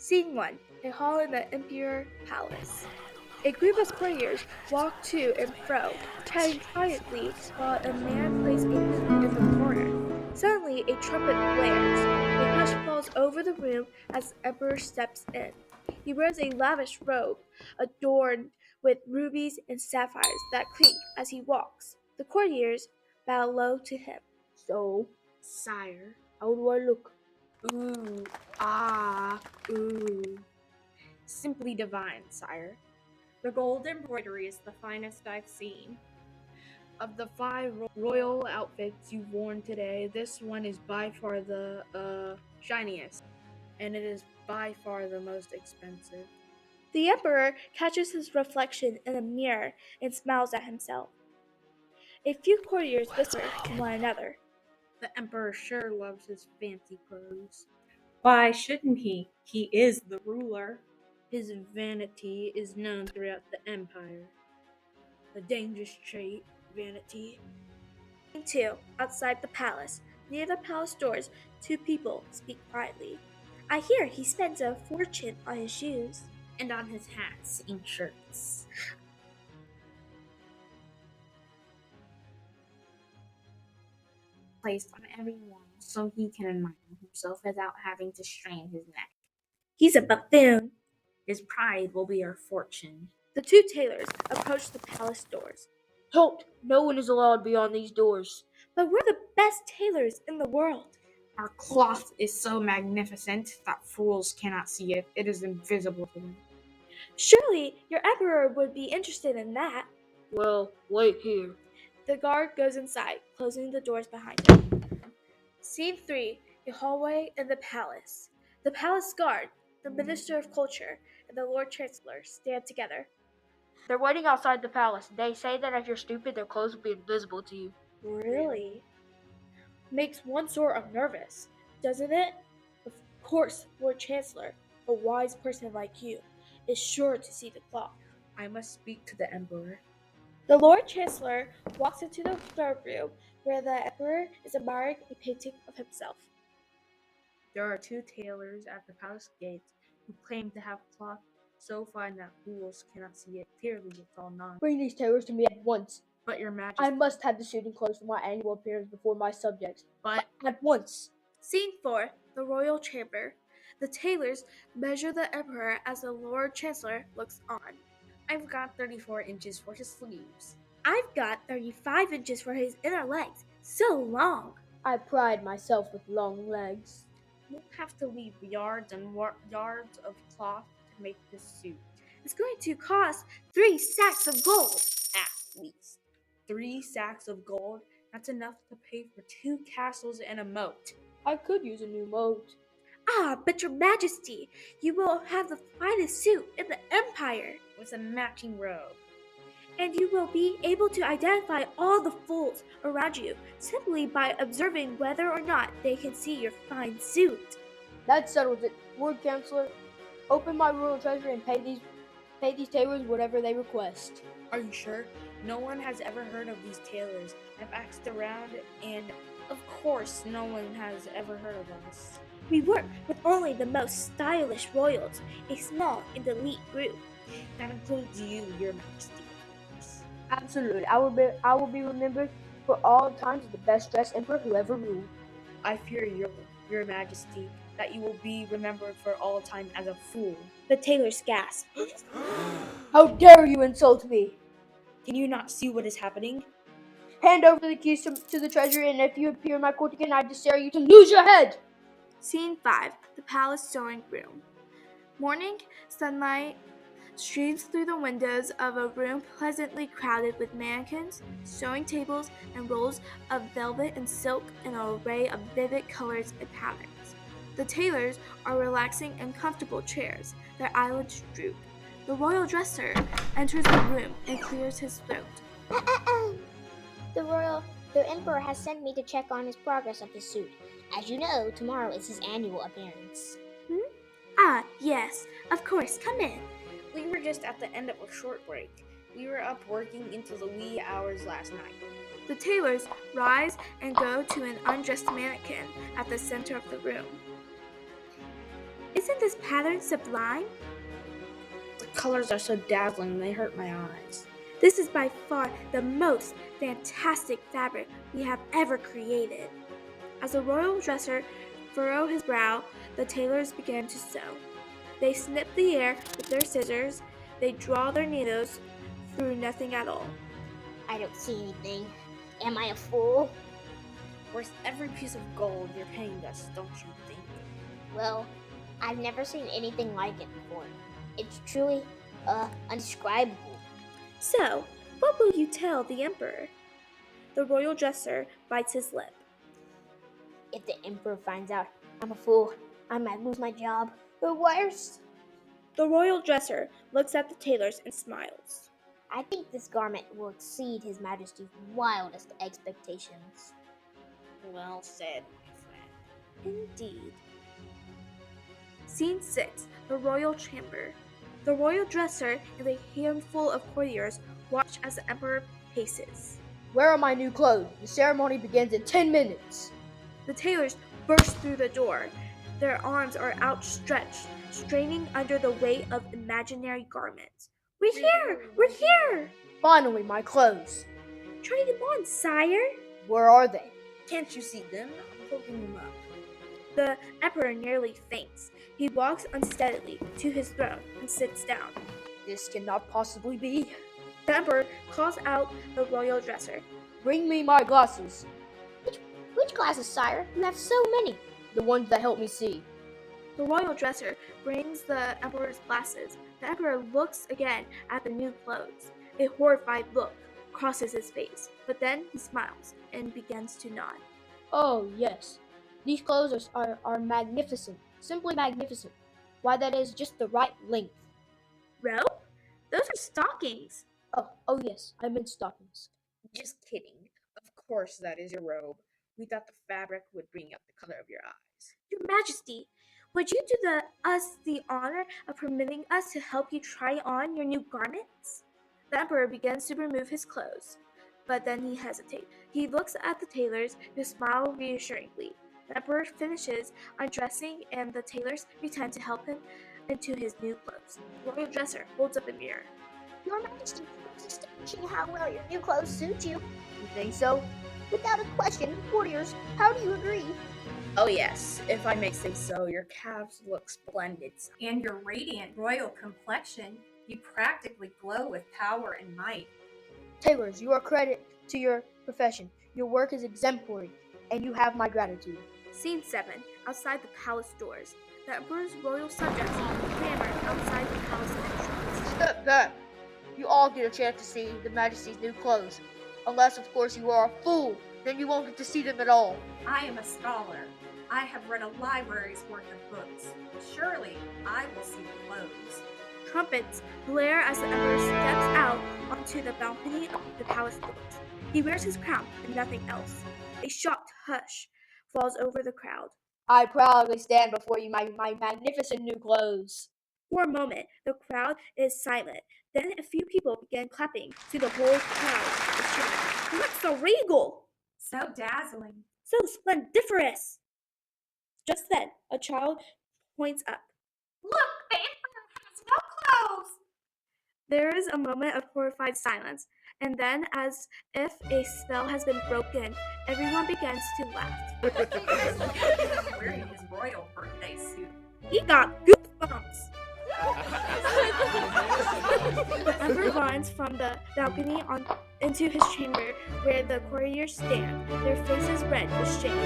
Scene 1. A hall in the Imperial Palace. A group of courtiers walk to and fro, chatting quietly while a man plays a lute in the corner. Suddenly, a trumpet blares. A hush falls over the room as the emperor steps in. He wears a lavish robe, adorned with rubies and sapphires that clink as he walks. The courtiers bow low to him. So, Sire. how do I look? Ooh. Ah. Ooh. Simply divine, sire. The gold embroidery is the finest I've seen. Of the 5 royal outfits you've worn today, this one is by far the shiniest, and it is by far the most expensive. The emperor catches his reflection in a mirror and smiles at himself. A few courtiers whisper to one another. The emperor sure loves his fancy clothes. Why shouldn't he? He is the ruler. His vanity is known throughout the empire. A dangerous trait, vanity. Scene 2. Outside the palace. Near the palace doors, two people speak quietly. I hear he spends a fortune on his shoes. And on his hats and shirts. Placed on everyone so he can admire himself without having to strain his neck. He's a buffoon. His pride will be our fortune. The two tailors approach the palace doors. Halt! No one is allowed beyond these doors. But we're the best tailors in the world. Our cloth is so magnificent that fools cannot see it. It is invisible to them. Surely your emperor would be interested in that. Well, wait here. The guard goes inside, closing the doors behind him. Scene 3. A hallway in the palace. The palace guard, the Minister of Culture, and the Lord Chancellor stand together. They're waiting outside the palace. They say that if you're stupid, their clothes will be invisible to you. Really? Makes one sort of nervous, doesn't it? Of course, Lord Chancellor, a wise person like you, is sure to see the cloth. I must speak to the emperor. The Lord Chancellor walks into the throne room where the emperor is admiring a painting of himself. There are 2 tailors at the palace gates who claim to have cloth so fine that fools cannot see it clearly. It's all nonsense. Bring these tailors to me at once. But your majesty. I must have the suit and clothes for my annual appearance before my subjects. But At once. Scene 4. The Royal Chamber. The tailors measure the emperor as the Lord Chancellor looks on. I've got 34 inches for his sleeves. I've got 35 inches for his inner legs. So long. I pride myself with long legs. We'll have to leave yards and yards of cloth to make this suit. It's going to cost 3 sacks of gold. At least 3 sacks of gold. That's enough to pay for 2 castles and a moat. I could use a new moat. Ah, but your majesty, you will have the finest suit in the empire. With a matching robe. And you will be able to identify all the fools around you simply by observing whether or not they can see your fine suit. That settles it. Lord Chancellor, open my royal treasury and pay these tailors whatever they request. Are you sure? No one has ever heard of these tailors. I've asked around, and of course, no one has ever heard of us. We work with only the most stylish royals, a small and elite group. That includes you, your majesty. Absolutely. I will be remembered for all times as the best dressed emperor who ever ruled. I fear your majesty that you will be remembered for all time as a fool. The tailors gasp. How dare you insult me? Can you not see what is happening? Hand over the keys to the treasury, and if you appear in my court again, I dare you to lose your head. Scene 5. The palace sewing room. Morning sunlight streams through the windows of a room pleasantly crowded with mannequins, sewing tables, and rolls of velvet and silk in an array of vivid colors and patterns. The tailors are relaxing in comfortable chairs, their eyelids droop. The royal dresser enters the room and clears his throat. The emperor has sent me to check on his progress of his suit. As you know, tomorrow is his annual appearance. Ah, yes, of course, come in. We were just at the end of a short break. We were up working into the wee hours last night. The tailors rise and go to an undressed mannequin at the center of the room. Is Isn't this pattern sublime? The colors are so dazzling they hurt my eyes. This is by far the most fantastic fabric we have ever created. As the royal dresser furrowed his brow, the tailors began to sew. They snipped the air with their scissors. They draw their needles through nothing at all. I don't see anything. Am I a fool? Worth every piece of gold you're paying us, don't you think? Well, I've never seen anything like it before. It's truly, undescribable. So, what will you tell the emperor? The royal dresser bites his lip. If the emperor finds out I'm a fool, I might lose my job. Or worse, The royal dresser looks at the tailors and smiles. I think this garment will exceed His Majesty's wildest expectations. Well said, my friend. Indeed. Scene 6. The royal chamber. The royal dresser and a handful of courtiers watch as the emperor paces. Where are my new clothes? The ceremony begins in 10 minutes. The tailors burst through the door. Their arms are outstretched, straining under the weight of imaginary garments. We're here! We're here! Finally, my clothes. Try them on, sire. Where are they? Can't you see them? I'm holding them up. The emperor nearly faints. He walks unsteadily to his throne and sits down. This cannot possibly be. The emperor calls out the royal dresser. Bring me my glasses. Which glasses, sire? You have so many. The ones that help me see. The royal dresser brings the emperor's glasses. The emperor looks again at the new clothes. A horrified look crosses his face, but then he smiles and begins to nod. Oh, yes. These clothes are magnificent. Simply magnificent. Why, that is just the right length. Robe? Those are stockings. Oh yes, I meant stockings. Just kidding. Of course that is your robe. We thought the fabric would bring out the color of your eyes. Your Majesty, would you do us the honor of permitting us to help you try on your new garments? The emperor begins to remove his clothes, but then he hesitates. He looks at the tailors, who smile reassuringly. The emperor finishes undressing, and the tailors pretend to help him into his new clothes. The royal dresser holds up a mirror. Your Majesty, it's astonishing how well your new clothes suit you. You think so? Without a question, courtiers, how do you agree? Oh yes, if I may say so, your calves look splendid. And your radiant royal complexion, you practically glow with power and might. Tailors, you are credit to your profession. Your work is exemplary, and you have my gratitude. Scene 7. Outside the palace doors. The emperor's royal subjects clamor outside the palace entrance. Step back. You all get a chance to see the Majesty's new clothes. Unless, of course, you are a fool. Then you won't get to see them at all. I am a scholar. I have read a library's worth of books. Surely I will see the clothes. Trumpets blare as the emperor steps out onto the balcony of the palace doors. He wears his crown and nothing else. A shocked hush falls over the crowd. I proudly stand before you, my magnificent new clothes. For a moment, the crowd is silent. Then a few people begin clapping to the whole crowd is cheering. You look so regal, So dazzling. so splendiferous. Just then, a child points up. Look, the emperor has no clothes. There is a moment of horrified silence, and then, as if a spell has been broken, everyone begins to laugh. Wearing his royal birthday suit. He got goosebumps. The emperor runs from the balcony into his chamber, where the courtiers stand, their faces red with shame.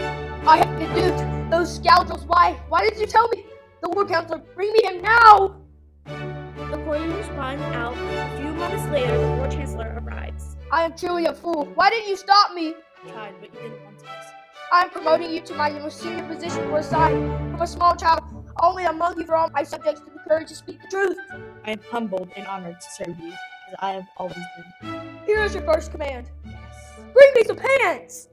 I have been duped. Those scoundrels. Why did you tell me? The War Counselor, bring me him now! The courtiers run out. A few moments later, the War Chancellor arrives. I am truly a fool. Why didn't you stop me? Tried, but you didn't want us. I am promoting you to my most senior position for a sign from a small child. Only a monkey for all my subjects to the courage to speak the truth. I am humbled and honored to serve you, as I have always been. Here is your first command. Bring me some pants!